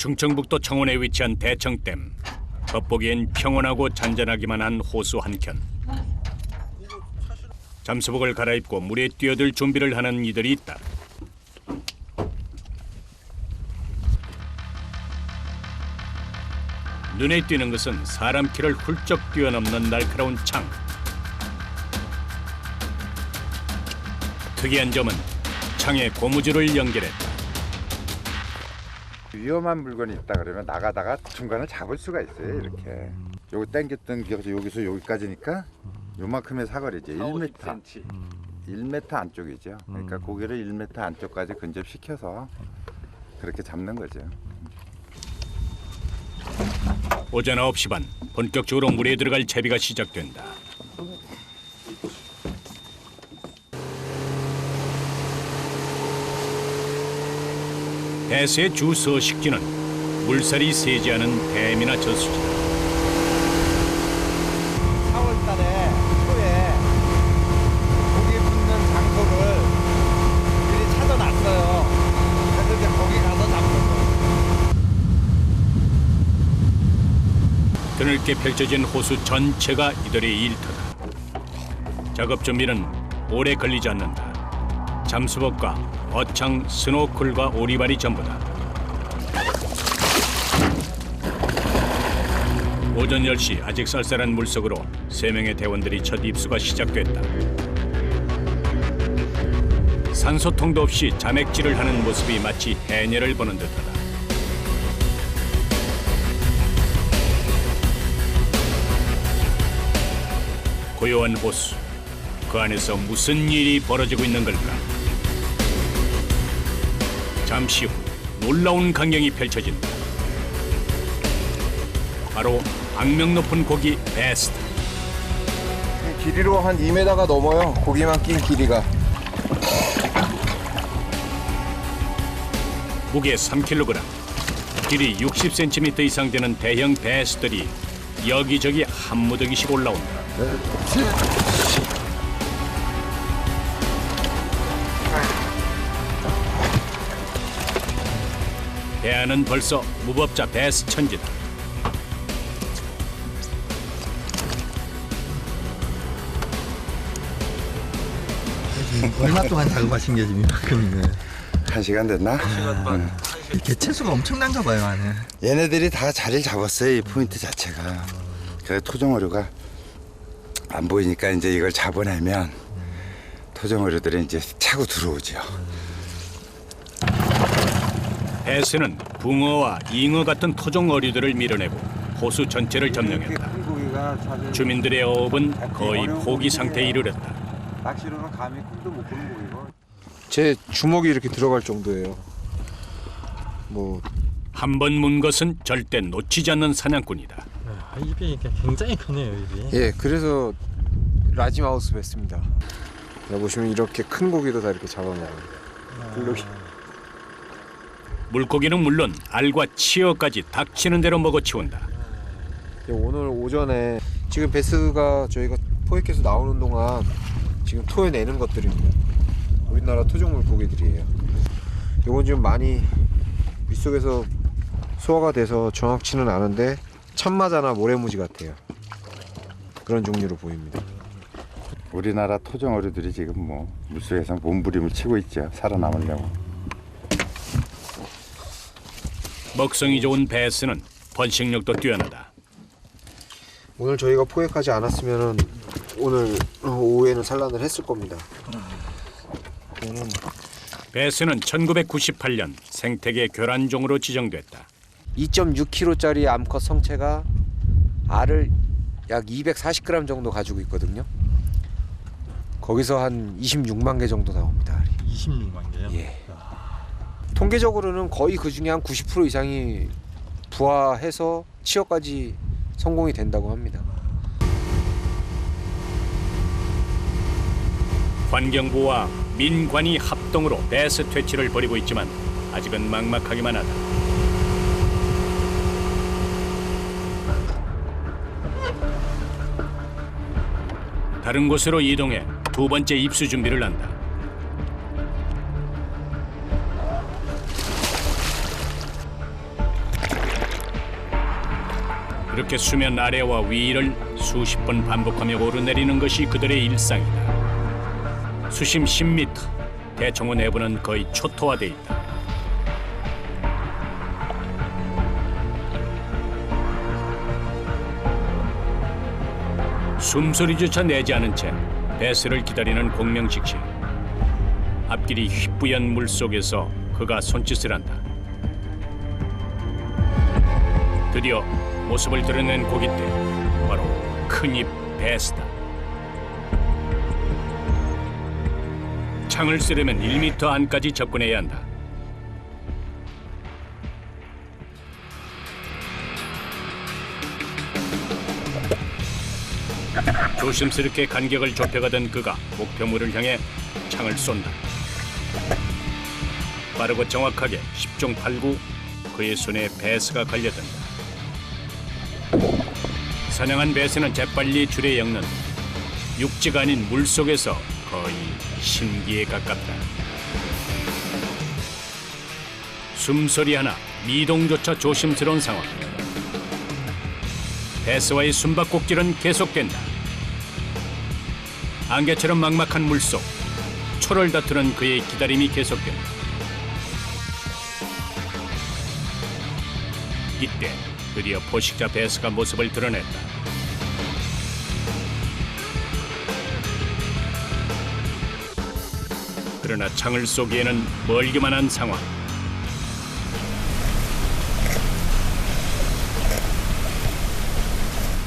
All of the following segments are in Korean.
충청북도 청원에 위치한 대청댐. 겉보기엔 평온하고 잔잔하기만 한 호수 한켠. 잠수복을 갈아입고 물에 뛰어들 준비를 하는 이들이 있다. 눈에 띄는 것은 사람 키를 훌쩍 뛰어넘는 날카로운 창. 특이한 점은 창에 고무줄을 연결했다. 위험한 물건이 있다 그러면 나가다가 중간을 잡을 수가 있어요. 이렇게 요거 당겼던 게 여기서 여기까지니까 요만큼의 사거리죠. 1m 1m 안쪽이죠. 그러니까 고기를 1m 안쪽까지 근접시켜서 그렇게 잡는 거죠. 오전 9시 반 본격적으로 물에 들어갈 채비가 시작된다. 배수의 주 서식지는 물살이 세지 않은 댐이나 저수지다. 4월달에 초에 고기 굽는 장소를 미리 찾아놨어요. 그래서 이제 거기 가서 잡는 거예요. 드넓게 펼쳐진 호수 전체가 이들의 일터다. 작업 준비는 오래 걸리지 않는다. 잠수복과 어창, 스노클과 오리발이 전부다. 오전 10시 아직 쌀쌀한 물속으로 3명의 대원들이 첫 입수가 시작됐다. 산소통도 없이 자맥질을 하는 모습이 마치 해녀를 보는 듯하다. 고요한 호수, 그 안에서 무슨 일이 벌어지고 있는 걸까? 잠시 후 놀라운 광경이 펼쳐진다. 바로 악명 높은 고기 베스트. 길이로 한 2m가 넘어요. 고기만 낀 길이가. 무게 3kg, 길이 60cm 이상 되는 대형 베스들이 여기저기 한 무더기씩 올라온다. 대안은 벌써 무법자 베스 천지다. 얼마 동안 작업하신 게 지금 이만큼이면 1시간 됐나? 개체수가 엄청난가 봐요 안에. 얘네들이 다 자리를 잡았어요. 이 포인트 자체가. 그래 토종어류가 안 보이니까 이제 이걸 잡아내면 토종어류들이 이제 차고 들어오죠. 베스는 붕어와 잉어 같은 토종 어류들을 밀어내고 호수 전체를 점령했다. 주민들의 어업은 거의 포기 상태에 이르렀다. 낚시로는 감히 꿈도 못 꾸는 고기고. 제 주먹이 이렇게 들어갈 정도예요. 한 번 문 것은 절대 놓치지 않는 사냥꾼이다. 입이 굉장히 크네요, 입이. 예, 그래서 라지마우스 베스입니다. 보시면 이렇게 큰 고기도 다 이렇게 잡아먹어요. 블록이. 물고기는 물론 알과 치어까지 닥치는 대로 먹어치운다. 오늘 오전에 지금 베스가 저희가 포획해서 나오는 동안 지금 토해내는 것들입니다. 우리나라 토종 물고기들이에요. 이건 지금 많이 물속에서 소화가 돼서 정확치는 않은데 참마자나 모래무지 같아요. 그런 종류로 보입니다. 우리나라 토종어류들이 지금 뭐 물속에서 몸부림을 치고 있죠. 살아남으려고. 먹성이 좋은 베스는 번식력도 뛰어나다. 오늘 저희가 포획하지 않았으면 오늘 오후에는 산란을 했을 겁니다. 베스는 1998년 생태계 교란종으로 지정됐다. 2.6kg짜리 암컷 성체가 알을 약 240g 정도 가지고 있거든요. 거기서 한 26만 개 정도 나옵니다. 알이. 26만 개요? 예. 통계적으로는 거의 그 중에 한 90% 이상이 부화해서 치어까지 성공이 된다고 합니다. 환경부와 민관이 합동으로 베스 퇴치를 벌이고 있지만 아직은 막막하기만 하다. 다른 곳으로 이동해 두 번째 입수 준비를 한다. 그렇게 수면 아래와 위를 수십 번 반복하며 오르내리는 것이 그들의 일상이다. 수심 10m, 대청호 내부는 거의 초토화돼 있다. 숨소리조차 내지 않은 채 배스를 기다리는 공명식 씨. 앞길이 휘뿌연 물 속에서 그가 손짓을 한다. 드디어 모습을 드러낸 고깃대, 바로 큰입 배스다. 창을 쓰려면 1m 안까지 접근해야 한다. 조심스럽게 간격을 좁혀가던 그가 목표물을 향해 창을 쏜다. 빠르고 정확하게 10중 8구 그의 손에 배스가 걸려든다. 사냥한 배스는 재빨리 줄에 엮는다. 육지가 아닌 물속에서 거의 신기에 가깝다. 숨소리 하나, 미동조차 조심스러운 상황. 배스와의 숨바꼭질은 계속된다. 안개처럼 막막한 물속, 초를 다투는 그의 기다림이 계속된다. 이때 드디어 포식자 배스가 모습을 드러냈다. 그러나 창을 쏘기에는 멀기만 한 상황.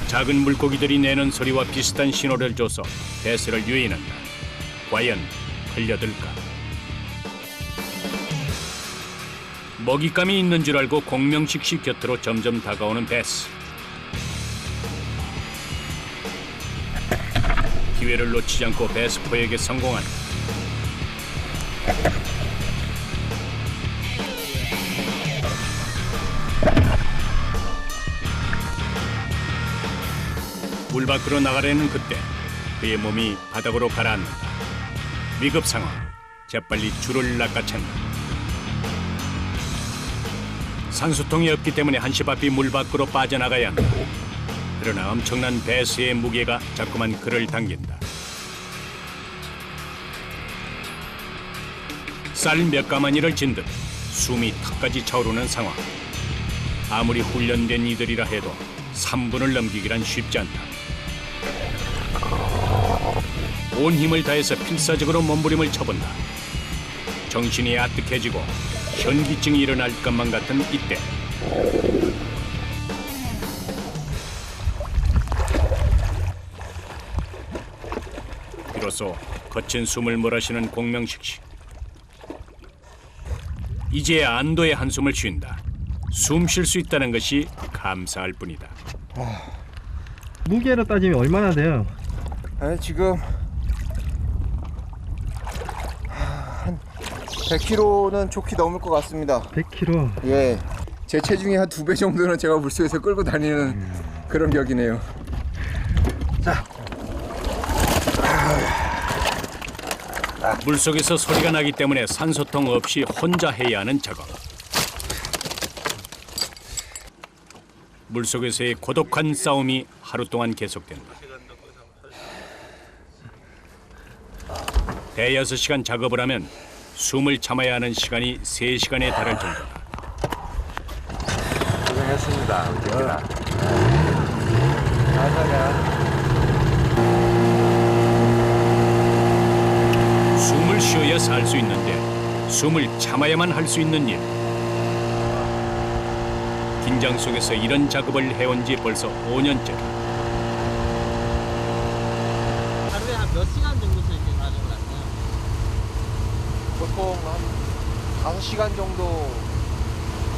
작은 물고기들이 내는 소리와 비슷한 신호를 줘서 배스를 유인한다. 과연 걸려들까? 먹잇감이 있는 줄 알고 공명식 씨 곁으로 점점 다가오는 배스. 기회를 놓치지 않고 배스 포획에 성공한다. 물 밖으로 나가려는 그때 그의 몸이 바닥으로 가라앉는다. 위급 상황. 재빨리 줄을 낚아챈다. 산소통이 없기 때문에 한시 앞이 물 밖으로 빠져나가야 한다. 그러나 엄청난 배스의 무게가 자꾸만 그를 당긴다. 쌀 몇 가마니를 진 듯 숨이 턱까지 차오르는 상황. 아무리 훈련된 이들이라 해도 3분을 넘기기란 쉽지 않다. 온 힘을 다해서 필사적으로 몸부림을 쳐본다. 정신이 아득해지고 현기증이 일어날 것만 같은 이때 비로소 거친 숨을 몰아쉬는 공명식 씨. 이제야 안도의 한숨을 쉰다. 숨 쉴 수 있다는 것이 감사할 뿐이다. 무게로 따지면 얼마나 돼요? 지금 한 100kg는 좋게 넘을 것 같습니다. 100kg. 예, 제 체중의 한 2배 정도는 제가 물속에서 끌고 다니는 그런 격이네요. 물속에서 소리가 나기 때문에 산소통 없이 혼자 해야 하는 작업. 물속에서의 고독한 싸움이 하루 동안 계속된다. 대여섯 시간 작업을 하면 숨을 참아야 하는 시간이 3시간에 달할 정도다. 고생했습니다. 어쨌거나. 숨을 쉬어야 살 수 있는데 숨을 참아야만 할 수 있는 일. 긴장 속에서 이런 작업을 해온 지 벌써 5년째다. 하루에 한 몇 시간 정도씩 이렇게 가지고 갔어요? 보통 한 5시간 정도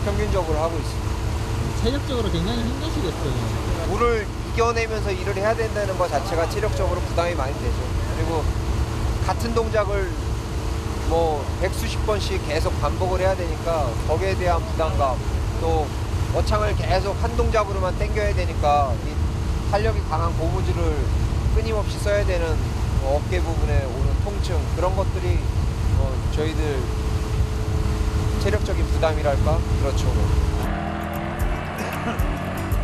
평균적으로 하고 있습니다. 체력적으로 굉장히 힘드시겠어요. 물을 이겨내면서 일을 해야 된다는 것 자체가 체력적으로 부담이 많이 되죠. 그리고 같은 동작을 뭐 100수십 번씩 계속 반복을 해야 되니까 거기에 대한 부담감, 또 어창을 계속 한 동작으로만 당겨야 되니까 이 탄력이 강한 고무줄을 끊임없이 써야 되는 어깨 부분에 오는 통증, 그런 것들이 저희들 체력적인 부담이랄까? 그렇죠.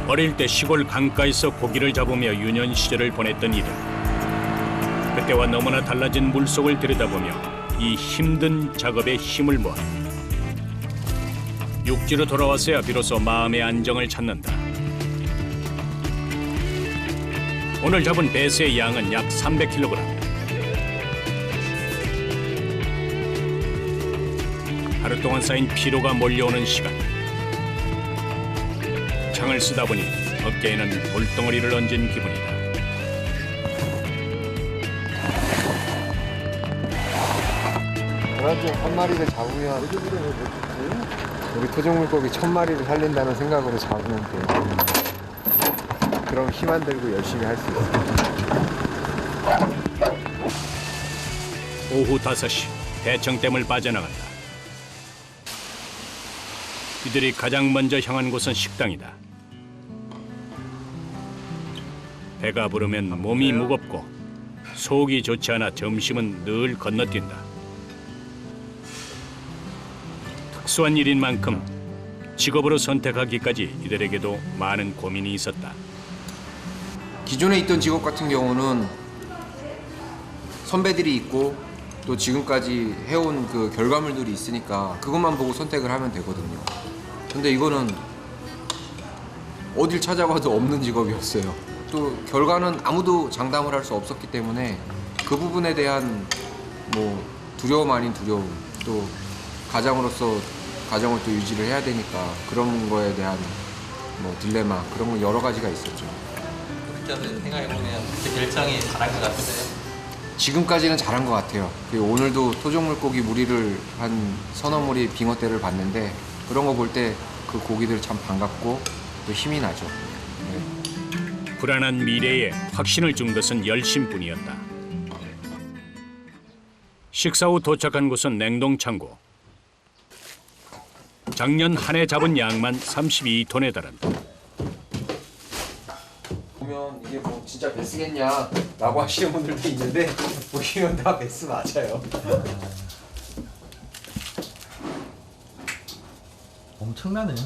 어릴 때 시골 강가에서 고기를 잡으며 유년 시절을 보냈던 이들. 그때와 너무나 달라진 물속을 들여다보며 이 힘든 작업에 힘을 모아 육지로 돌아왔어야 비로소 마음의 안정을 찾는다. 오늘 잡은 배스의 양은 약 300kg. 하루 동안 쌓인 피로가 몰려오는 시간. 창을 쓰다 보니 어깨에는 돌덩어리를 얹은 기분이다. 그래도 한 마리를 잡으면 우리 토종물고기 1000마리를 살린다는 생각으로 잡으면 돼요. 그럼 힘 안 들고 열심히 할 수 있어요. 오후 5시 대청댐을 빠져나간다. 이들이 가장 먼저 향한 곳은 식당이다. 배가 부르면 몸이 무겁고 속이 좋지 않아 점심은 늘 건너뛴다. 특수한 일인 만큼 직업으로 선택하기까지 이들에게도 많은 고민이 있었다. 기존에 있던 직업 같은 경우는 선배들이 있고 또 지금까지 해온 그 결과물들이 있으니까 그것만 보고 선택을 하면 되거든요. 근데 이거는 어딜 찾아봐도 없는 직업이었어요. 또 결과는 아무도 장담을 할 수 없었기 때문에 그 부분에 대한 뭐 두려움 아닌 두려움, 또 가장으로서 가정을 또 유지를 해야 되니까 그런 거에 대한 뭐 딜레마, 그런 거 여러 가지가 있었죠. 그때는 생각해보면 그 결정이 잘한 것 같으세요? 지금까지는 잘한 것 같아요. 오늘도 토종물고기 무리를 한 서너 무리 빙어대를 봤는데 그런 거 볼 때 그 고기들 참 반갑고 또 힘이 나죠. 네. 불안한 미래에 확신을 준 것은 열심뿐이었다. 식사 후 도착한 곳은 냉동창고. 작년 한 해 잡은 양만 32톤에 달한다. 보면 이게 뭐 진짜 베스겠냐 라고 하시는 분들도 있는데 보시면 다 베스 맞아요. 엄청나네요.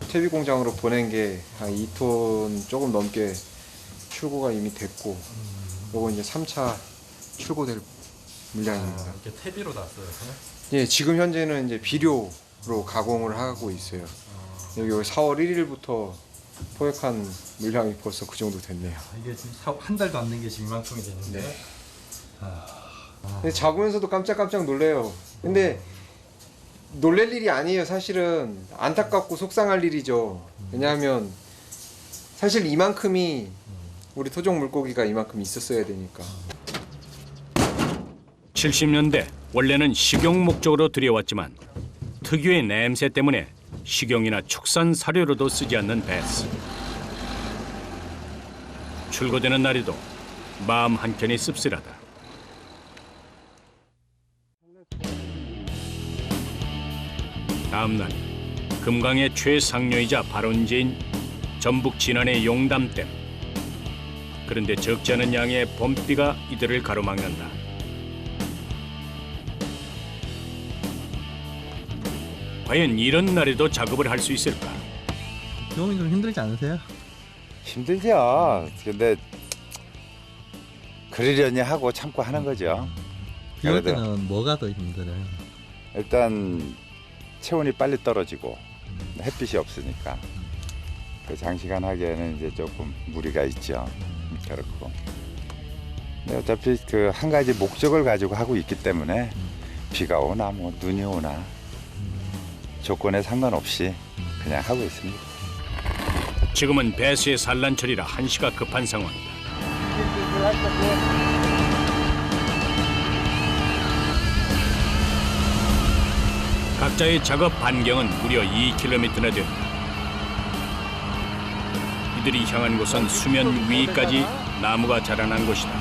퇴비 공장으로 보낸 게 한 2톤 조금 넘게 출고가 이미 됐고 요거 이제 3차 출고될 물량입니다. 이렇게 퇴비로 났어요. 예, 지금 현재는 이제 비료로 가공을 하고 있어요. 여기 4월 1일부터 포획한 물량이 벌써 그 정도 됐네요. 이게 지금 한 달도 안 된 게 지금 이만큼이 되는데. 네. 근데 잡으면서도 깜짝깜짝 놀래요. 근데 놀랄 일이 아니에요. 사실은 안타깝고 속상할 일이죠. 왜냐하면 사실 이만큼이 우리 토종 물고기가 이만큼 있었어야 되니까. 70년대 원래는 식용 목적으로 들여왔지만 특유의 냄새 때문에 식용이나 축산 사료로도 쓰지 않는 베스. 출고되는 날에도 마음 한켠이 씁쓸하다. 다음 날 금강의 최상류이자 발원지인 전북 진안의 용담댐. 그런데 적지 않은 양의 봄비가 이들을 가로막는다. 과연 이런 날에도 작업을 할 수 있을까? 형이 좀 힘들지 않으세요? 힘들죠. 근데 그러려니 하고 참고 하는 거죠. 비 올 그래도 때는 뭐가 더 힘들어요? 일단 체온이 빨리 떨어지고 햇빛이 없으니까 그 장시간 하기에는 이제 조금 무리가 있죠. 그렇고. 근데 어차피 그 한 가지 목적을 가지고 하고 있기 때문에 비가 오나 뭐 눈이 오나 조건에 상관없이 그냥 하고 있습니다. 지금은 배수의 산란철이라 한시가 급한 상황이다. 각자의 작업 반경은 무려 2km나 된다. 이들이 향한 곳은 수면 위까지 나무가 자라난 곳이다.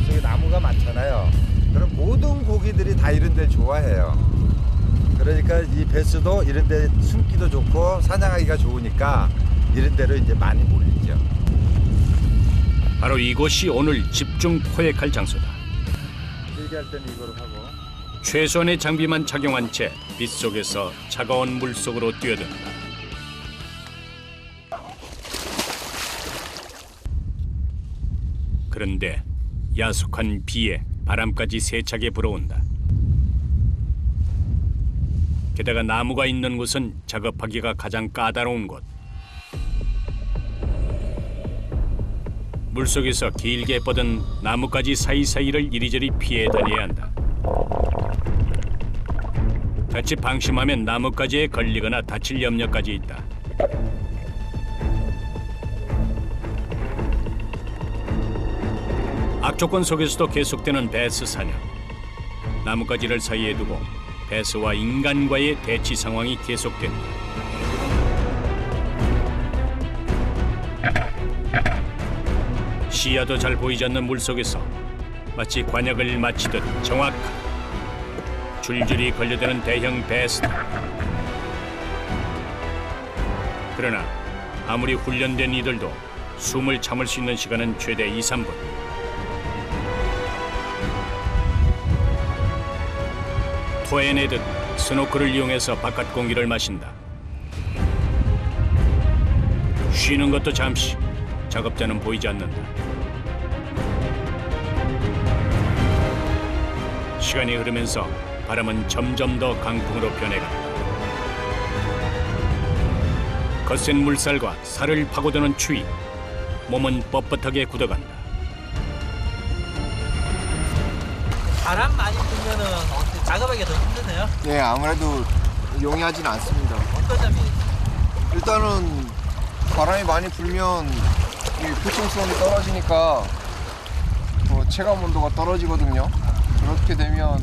여기 나무가 많잖아요. 그럼 모든 고기들이 다 이런 데를 좋아해요. 그러니까 이 베스도 이런 데 숨기도 좋고 사냥하기가 좋으니까 이런 데로 이제 많이 몰리죠. 바로 이곳이 오늘 집중 포획할 장소다. 얘기할 때는 이걸 하고. 최소한의 장비만 착용한 채 빗속에서 차가운 물 속으로 뛰어든다. 그런데 야속한 비에 바람까지 세차게 불어온다. 게다가 나무가 있는 곳은 작업하기가 가장 까다로운 곳. 물속에서 길게 뻗은 나뭇가지 사이사이를 이리저리 피해 다녀야 한다. 자칫 방심하면 나뭇가지에 걸리거나 다칠 염려까지 있다. 악조건 속에서도 계속되는 베스 사냥. 나뭇가지를 사이에 두고 베스와 인간과의 대치 상황이 계속된다. 시야도 잘 보이지 않는 물속에서 마치 관역을 마치듯 정확한 줄줄이 걸려드는 대형 베스들. 그러나 아무리 훈련된 이들도 숨을 참을 수 있는 시간은 최대 2~3분. 토해내듯 스노클을 이용해서 바깥 공기를 마신다. 쉬는 것도 잠시. 작업자는 보이지 않는다. 시간이 흐르면서 바람은 점점 더 강풍으로 변해간다. 거센 물살과 살을 파고드는 추위, 몸은 뻣뻣하게 굳어간다. 바람 많이 불면은 어떻게 작업하기가 더 힘드네요? 네, 아무래도 용이하진 않습니다. 어떤 점이? 일단은 바람이 많이 불면 이 부통성이 떨어지니까 체감 온도가 떨어지거든요. 그렇게 되면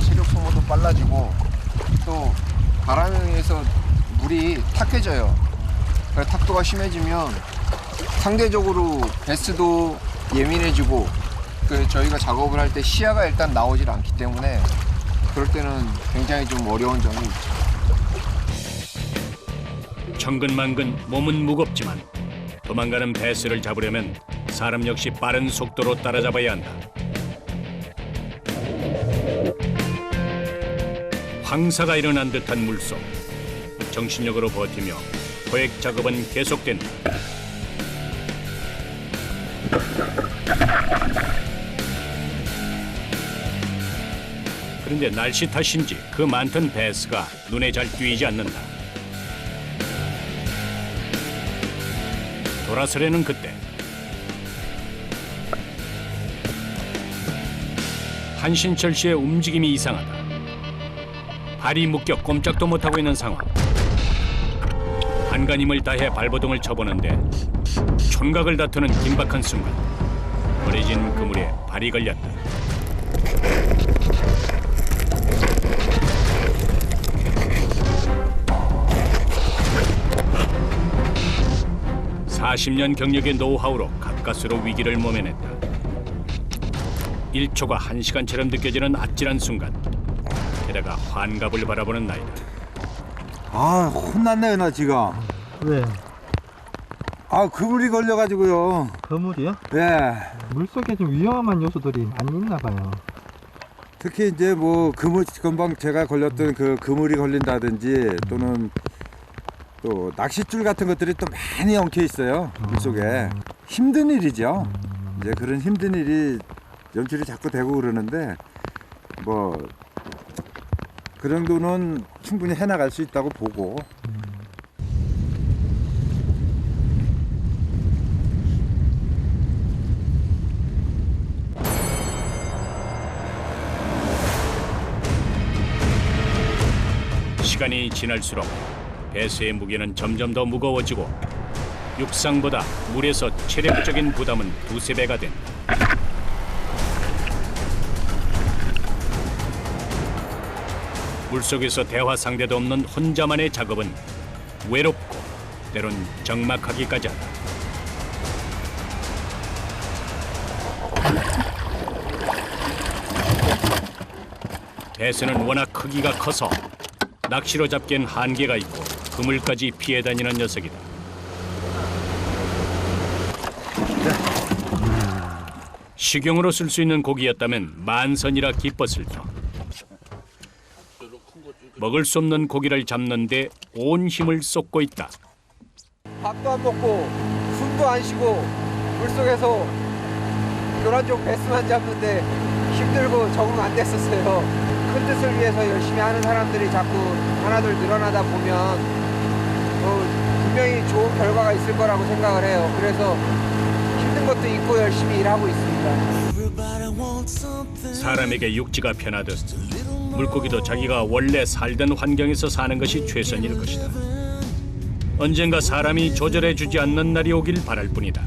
체력 소모도 빨라지고 또 바람에 의해서 물이 탁해져요. 탁도가 심해지면 상대적으로 베스도 예민해지고 저희가 작업을 할 때 시야가 일단 나오질 않기 때문에 그럴 때는 굉장히 좀 어려운 점이 있죠. 천근만근 몸은 무겁지만 도망가는 베스를 잡으려면 사람 역시 빠른 속도로 따라잡아야 한다. 황사가 일어난 듯한 물속. 정신력으로 버티며 포획 작업은 계속된다. 그런데 날씨 탓인지 그 많던 베스가 눈에 잘 띄지 않는다. 돌아서려는 그때 한신철 씨의 움직임이 이상하다. 발이 묶여 꼼짝도 못하고 있는 상황. 안간힘을 다해 발버둥을 쳐보는데 촌각을 다투는 긴박한 순간 버려진 그물에 발이 걸렸다. (40년) 경력의 노하우로 가까스로 위기를 모면했다. 1초가 1시간처럼 느껴지는 아찔한 순간. 게다가 환갑을 바라보는 나이다. 아, 혼났네요, 나 지금. 왜? 아, 그물이 걸려가지고요. 거물이요? 예. 물속에 좀 위험한 요소들이 많이 있나 봐요. 특히 이제 뭐 그물, 금방 제가 걸렸던 그 그물이 걸린다든지 또는 또 낚싯줄 같은 것들이 또 많이 엉켜 있어요. 물속에. 힘든 일이죠. 이제 그런 힘든 일이 연출이 자꾸 되고 그러는데 뭐 그 정도는 충분히 해나갈 수 있다고 보고. 시간이 지날수록 배수의 무게는 점점 더 무거워지고 육상보다 물에서 체력적인 부담은 2~3배가 된다. 물속에서 대화 상대도 없는 혼자만의 작업은 외롭고 때론 적막하기까지 하다. 배수는 워낙 크기가 커서 낚시로 잡기엔 한계가 있고 그물까지 피해 다니는 녀석이다. 식용으로 쓸 수 있는 고기였다면 만선이라 기뻤을 터. 먹을 수 없는 고기를 잡는데 온 힘을 쏟고 있다. 밥도 안 먹고 숨도 안 쉬고 물속에서 교란종 베스만 잡는데 힘들고 적응 안 됐었어요. 큰 뜻을 위해서 열심히 하는 사람들이 자꾸 하나둘 늘어나다 보면 분명히 좋은 결과가 있을 거라고 생각을 해요. 그래서 힘든 것도 있고 열심히 일하고 있습니다. 사람에게 육지가 편하듯 물고기도 자기가 원래 살던 환경에서 사는 것이 최선일 것이다. 언젠가 사람이 조절해주지 않는 날이 오길 바랄 뿐이다.